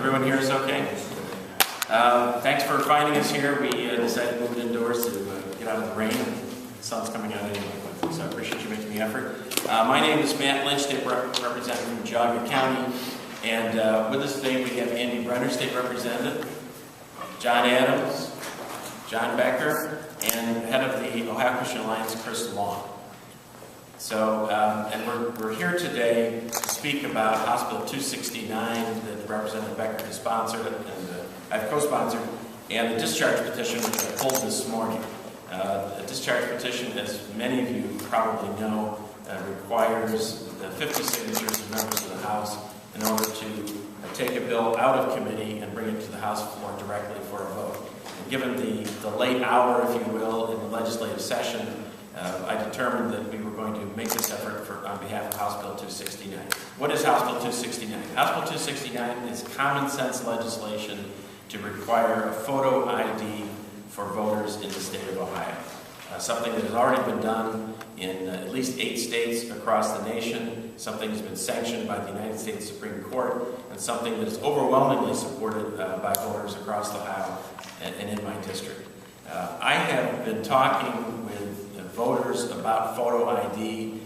Everyone here is okay? Thanks for finding us here. We decided to move indoors to get out of the rain. The sun's coming out anyway, so I appreciate you making the effort. My name is Matt Lynch, State Representative from R-Geauga County. And with us today we have Andy Brenner, State Representative, John Adams, John Becker, and head of the Ohio Christian Alliance, Chris Long. So, and we're here today to speak about Hospital 269 that Representative Becker has sponsored and I've co-sponsored, and the discharge petition which I pulled this morning. The discharge petition, as many of you probably know, requires 50 signatures of members of the House in order to take a bill out of committee and bring it to the House floor directly for a vote. And given the late hour, if you will, in the legislative session, I determined that we were going to make this effort on behalf of House Bill 269. What is House Bill 269? House Bill 269 is common sense legislation to require a photo ID for voters in the state of Ohio. Something that has already been done in at least 8 states across the nation, something that's been sanctioned by the United States Supreme Court, and something that is overwhelmingly supported by voters across Ohio and in my district. I have been talking with voters about photo ID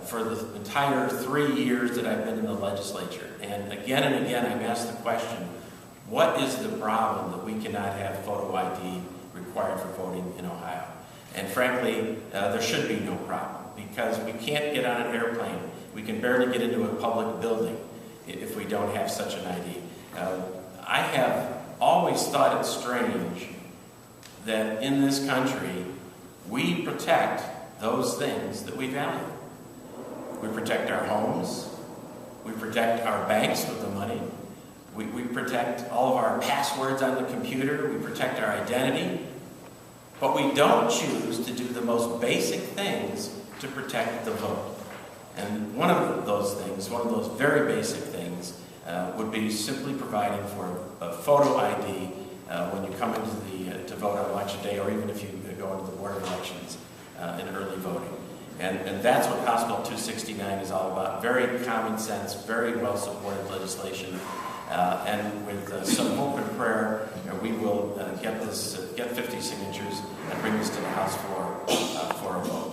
for the entire 3 years that I've been in the legislature. And again, I've asked the question, what is the problem that we cannot have photo ID required for voting in Ohio? And frankly, there should be no problem, because we can't get on an airplane. We can barely get into a public building if we don't have such an ID. I have always thought it strange that in this country, we protect those things that we value. We protect our homes. We protect our banks with the money. We protect all of our passwords on the computer. We protect our identity. But we don't choose to do the most basic things to protect the vote. And one of those things, one of those very basic things, would be simply providing for a photo ID when you come into to vote on election day, or even if you go into the Board of Elections in early voting. And that's what House Bill 269 is all about. Very common sense, very well supported legislation. And with some hope and prayer, we will get 50 signatures and bring this to the House floor for a vote.